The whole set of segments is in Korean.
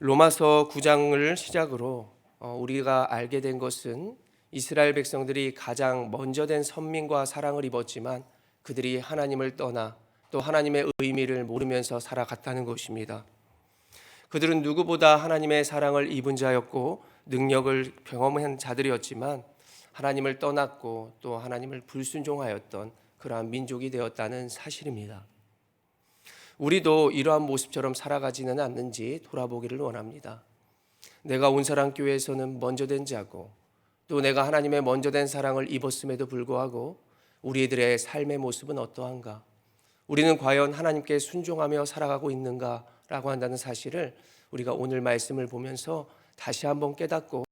로마서 9장을 시작으로 우리가 알게 된 것은 이스라엘 백성들이 가장 먼저 된 선민과 사랑을 입었지만 그들이 하나님을 떠나 또 하나님의 의미를 모르면서 살아갔다는 것입니다. 그들은 누구보다 하나님의 사랑을 입은 자였고 능력을 경험한 자들이었지만 하나님을 떠났고 또 하나님을 불순종하였던 그러한 민족이 되었다는 사실입니다. 우리도 이러한 모습처럼 살아가지는 않는지 돌아보기를 원합니다. 내가 온사랑교회에서는 먼저 된 자고 또 내가 하나님의 먼저 된 사랑을 입었음에도 불구하고 우리들의 삶의 모습은 어떠한가? 우리는 과연 하나님께 순종하며 살아가고 있는가라고 한다는 사실을 우리가 오늘 말씀을 보면서 다시 한번 깨닫고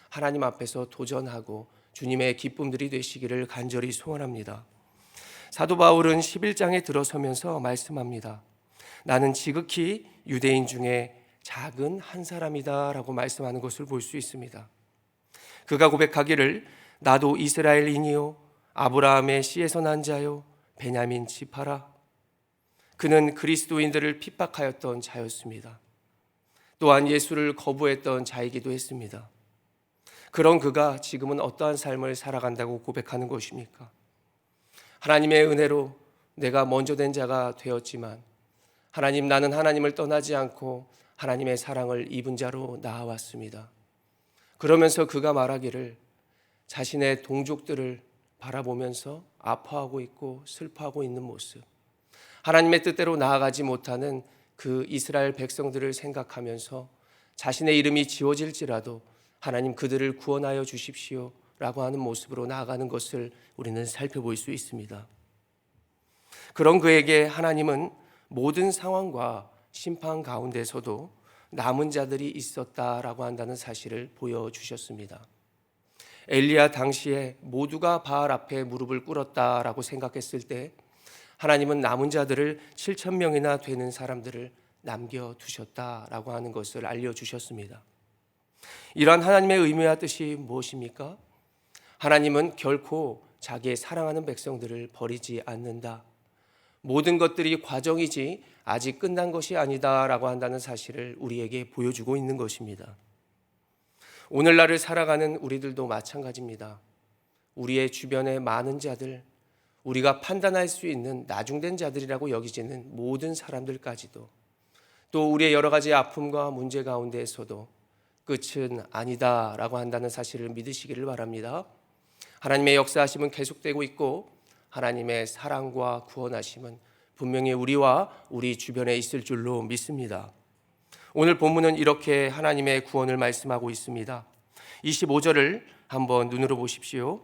하나님 앞에서 도전하고 주님의 기쁨들이 되시기를 간절히 소원합니다. 사도 바울은 11장에 들어서면서 말씀합니다. 나는 지극히 유대인 중에 작은 한 사람이다 라고 말씀하는 것을 볼 수 있습니다. 그가 고백하기를 나도 이스라엘인이요 아브라함의 씨에서 난 자요 베냐민 지파라. 그는 그리스도인들을 핍박하였던 자였습니다. 또한 예수를 거부했던 자이기도 했습니다. 그런 그가 지금은 어떠한 삶을 살아간다고 고백하는 것입니까? 하나님의 은혜로 내가 먼저 된 자가 되었지만 하나님, 나는 하나님을 떠나지 않고 하나님의 사랑을 입은 자로 나아왔습니다. 그러면서 그가 말하기를 자신의 동족들을 바라보면서 아파하고 있고 슬퍼하고 있는 모습, 하나님의 뜻대로 나아가지 못하는 그 이스라엘 백성들을 생각하면서 자신의 이름이 지워질지라도 하나님 그들을 구원하여 주십시오 라고 하는 모습으로 나아가는 것을 우리는 살펴볼 수 있습니다. 그런 그에게 하나님은 모든 상황과 심판 가운데서도 남은 자들이 있었다라고 한다는 사실을 보여주셨습니다. 엘리야 당시에 모두가 바알 앞에 무릎을 꿇었다라고 생각했을 때 하나님은 남은 자들을 7,000명이나 되는 사람들을 남겨두셨다라고 하는 것을 알려주셨습니다. 이러한 하나님의 의미와 뜻이 무엇입니까? 하나님은 결코 자기의 사랑하는 백성들을 버리지 않는다. 모든 것들이 과정이지 아직 끝난 것이 아니다라고 한다는 사실을 우리에게 보여주고 있는 것입니다. 오늘날을 살아가는 우리들도 마찬가지입니다. 우리의 주변의 많은 자들, 우리가 판단할 수 있는 나중된 자들이라고 여기지는 모든 사람들까지도 또 우리의 여러 가지 아픔과 문제 가운데에서도 끝은 아니다라고 한다는 사실을 믿으시기를 바랍니다. 하나님의 역사하심은 계속되고 있고 하나님의 사랑과 구원하심은 분명히 우리와 우리 주변에 있을 줄로 믿습니다. 오늘 본문은 이렇게 하나님의 구원을 말씀하고 있습니다. 25절을 한번 눈으로 보십시오.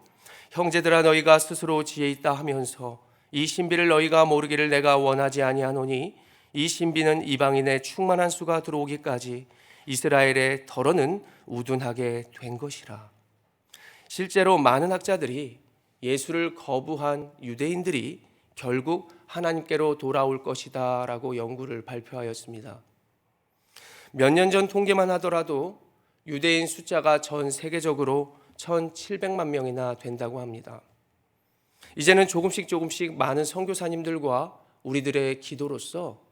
형제들아 너희가 스스로 지혜 있다 하면서 이 신비를 너희가 모르기를 내가 원하지 아니하노니 이 신비는 이방인의 충만한 수가 들어오기까지 이스라엘의 덜어는 우둔하게 된 것이라. 실제로 많은 학자들이 예수를 거부한 유대인들이 결국 하나님께로 돌아올 것이다 라고 연구를 발표하였습니다. 몇 년 전 통계만 하더라도 유대인 숫자가 전 세계적으로 1,700만 명이나 된다고 합니다. 이제는 조금씩 많은 선교사님들과 우리들의 기도로서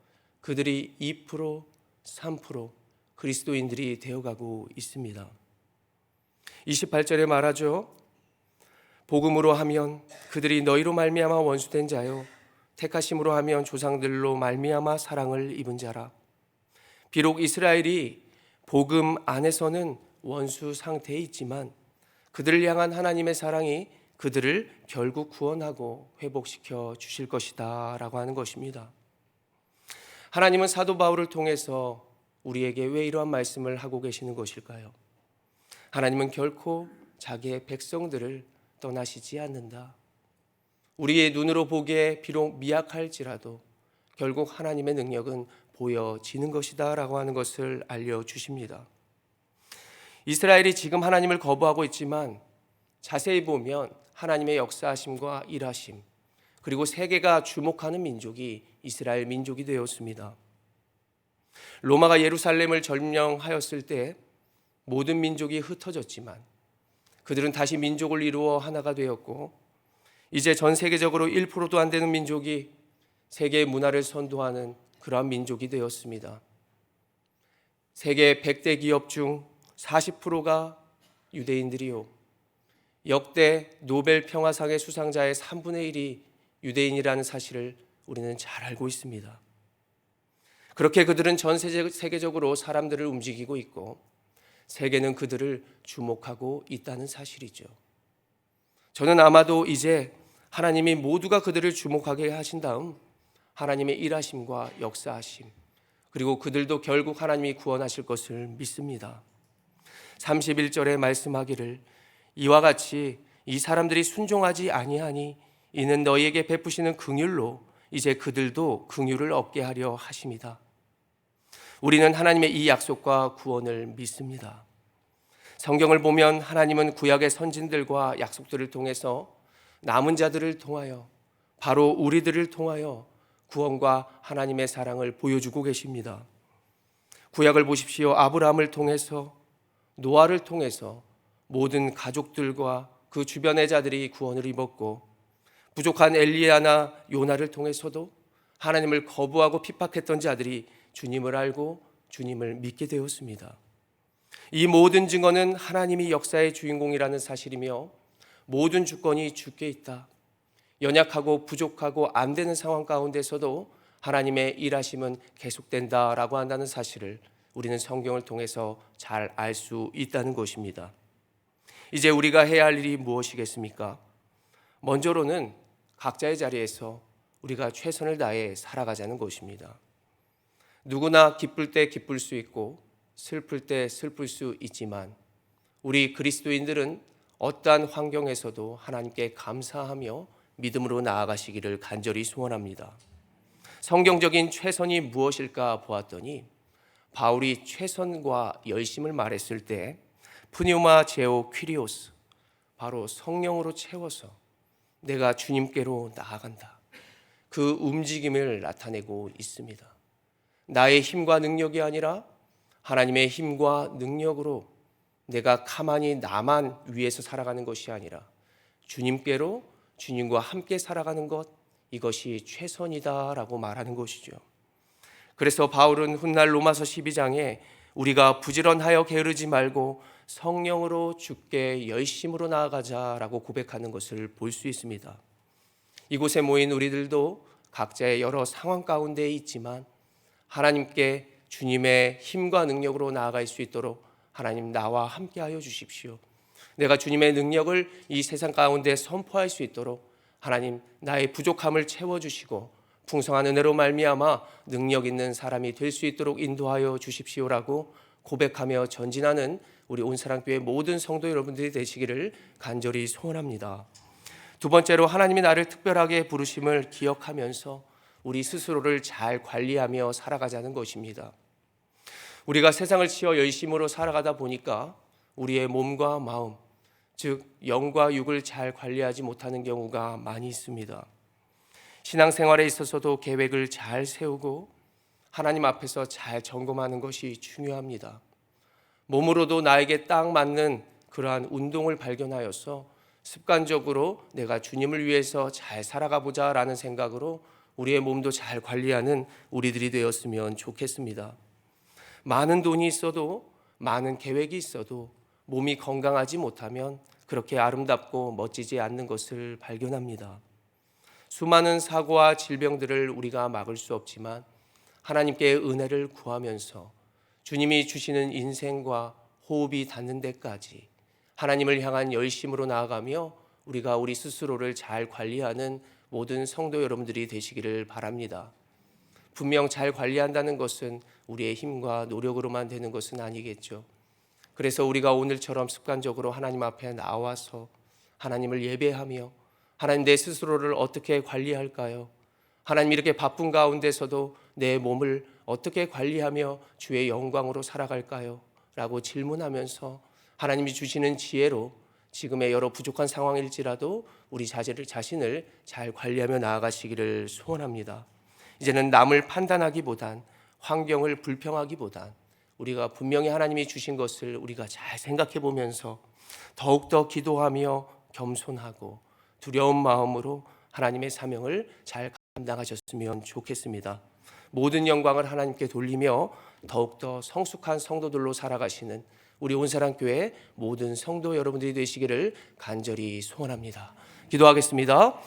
그들이 2%, 3% 그리스도인들이 되어가고 있습니다. 28절에 말하죠. 복음으로 하면 그들이 너희로 말미암아 원수된 자요 택하심으로 하면 조상들로 말미암아 사랑을 입은 자라. 비록 이스라엘이 복음 안에서는 원수 상태에 있지만 그들을 향한 하나님의 사랑이 그들을 결국 구원하고 회복시켜 주실 것이다 라고 하는 것입니다. 하나님은 사도 바울을 통해서 우리에게 왜 이러한 말씀을 하고 계시는 것일까요? 하나님은 결코 자기의 백성들을 떠나시지 않는다. 우리의 눈으로 보기에 비록 미약할지라도 결국 하나님의 능력은 보여지는 것이다 라고 하는 것을 알려주십니다. 이스라엘이 지금 하나님을 거부하고 있지만 자세히 보면 하나님의 역사하심과 일하심 그리고 세계가 주목하는 민족이 이스라엘 민족이 되었습니다. 로마가 예루살렘을 점령하였을 때 모든 민족이 흩어졌지만 그들은 다시 민족을 이루어 하나가 되었고 이제 전 세계적으로 1%도 안 되는 민족이 세계의 문화를 선도하는 그러한 민족이 되었습니다. 세계 100대 기업 중 40%가 유대인들이요. 역대 노벨 평화상의 수상자의 3분의 1이 유대인이라는 사실을 우리는 잘 알고 있습니다. 그렇게 그들은 전 세계적으로 사람들을 움직이고 있고 세계는 그들을 주목하고 있다는 사실이죠. 저는 아마도 이제 하나님이 모두가 그들을 주목하게 하신 다음 하나님의 일하심과 역사하심, 그리고 그들도 결국 하나님이 구원하실 것을 믿습니다. 31절에 말씀하기를 이와 같이 이 사람들이 순종하지 아니하니 이는 너희에게 베푸시는 긍휼로 이제 그들도 긍휼을 얻게 하려 하심이다. 우리는 하나님의 이 약속과 구원을 믿습니다. 성경을 보면 하나님은 구약의 선진들과 약속들을 통해서 남은 자들을 통하여 바로 우리들을 통하여 구원과 하나님의 사랑을 보여주고 계십니다. 구약을 보십시오. 아브라함을 통해서, 노아를 통해서 모든 가족들과 그 주변의 자들이 구원을 입었고, 부족한 엘리야나 요나를 통해서도 하나님을 거부하고 핍박했던 자들이 주님을 알고 주님을 믿게 되었습니다. 이 모든 증거는 하나님이 역사의 주인공이라는 사실이며 모든 주권이 주께 있다. 연약하고 부족하고 안 되는 상황 가운데서도 하나님의 일하심은 계속된다라고 한다는 사실을 우리는 성경을 통해서 잘 알 수 있다는 것입니다. 이제 우리가 해야 할 일이 무엇이겠습니까? 먼저로는 각자의 자리에서 우리가 최선을 다해 살아가자는 것입니다. 누구나 기쁠 때 기쁠 수 있고 슬플 때 슬플 수 있지만 우리 그리스도인들은 어떠한 환경에서도 하나님께 감사하며 믿음으로 나아가시기를 간절히 소원합니다. 성경적인 최선이 무엇일까 보았더니 바울이 최선과 열심을 말했을 때 푸뉴마 제오 퀴리오스, 바로 성령으로 채워서 내가 주님께로 나아간다, 그 움직임을 나타내고 있습니다. 나의 힘과 능력이 아니라 하나님의 힘과 능력으로 내가 가만히 나만 위해서 살아가는 것이 아니라 주님께로, 주님과 함께 살아가는 것, 이것이 최선이다라고 말하는 것이죠. 그래서 바울은 훗날 로마서 12장에 우리가 부지런하여 게으르지 말고 성령으로 주께 열심으로 나아가자라고 고백하는 것을 볼 수 있습니다. 이곳에 모인 우리들도 각자의 여러 상황 가운데 있지만 하나님께 주님의 힘과 능력으로 나아갈 수 있도록 하나님 나와 함께하여 주십시오. 내가 주님의 능력을 이 세상 가운데 선포할 수 있도록 하나님 나의 부족함을 채워주시고 풍성한 은혜로 말미암아 능력 있는 사람이 될 수 있도록 인도하여 주십시오라고 고백하며 전진하는 우리 온사랑교회 모든 성도 여러분들이 되시기를 간절히 소원합니다. 두 번째로 하나님이 나를 특별하게 부르심을 기억하면서 우리 스스로를 잘 관리하며 살아가자는 것입니다. 우리가 세상을 치어 열심으로 살아가다 보니까 우리의 몸과 마음, 즉 영과 육을 잘 관리하지 못하는 경우가 많이 있습니다. 신앙생활에 있어서도 계획을 잘 세우고 하나님 앞에서 잘 점검하는 것이 중요합니다. 몸으로도 나에게 딱 맞는 그러한 운동을 발견하여서 습관적으로 내가 주님을 위해서 잘 살아가 보자라는 생각으로 우리의 몸도 잘 관리하는 우리들이 되었으면 좋겠습니다. 많은 돈이 있어도, 많은 계획이 있어도 몸이 건강하지 못하면 그렇게 아름답고 멋지지 않는 것을 발견합니다. 수많은 사고와 질병들을 우리가 막을 수 없지만 하나님께 은혜를 구하면서 주님이 주시는 인생과 호흡이 닿는 데까지 하나님을 향한 열심으로 나아가며 우리가 우리 스스로를 잘 관리하는 모든 성도 여러분들이 되시기를 바랍니다. 분명 잘 관리한다는 것은 우리의 힘과 노력으로만 되는 것은 아니겠죠. 그래서 우리가 오늘처럼 습관적으로 하나님 앞에 나와서 하나님을 예배하며 하나님 내 스스로를 어떻게 관리할까요? 하나님 이렇게 바쁜 가운데서도 내 몸을 어떻게 관리하며 주의 영광으로 살아갈까요? 라고 질문하면서 하나님이 주시는 지혜로 지금의 여러 부족한 상황일지라도 우리 자신을 잘 관리하며 나아가시기를 소원합니다. 이제는 남을 판단하기보단, 환경을 불평하기보단 우리가 분명히 하나님이 주신 것을 우리가 잘 생각해 보면서 더욱더 기도하며 겸손하고 두려운 마음으로 하나님의 사명을 잘 감당하셨으면 좋겠습니다. 모든 영광을 하나님께 돌리며 더욱더 성숙한 성도들로 살아가시는 우리 온사랑교회 모든 성도 여러분들이 되시기를 간절히 소원합니다. 기도하겠습니다.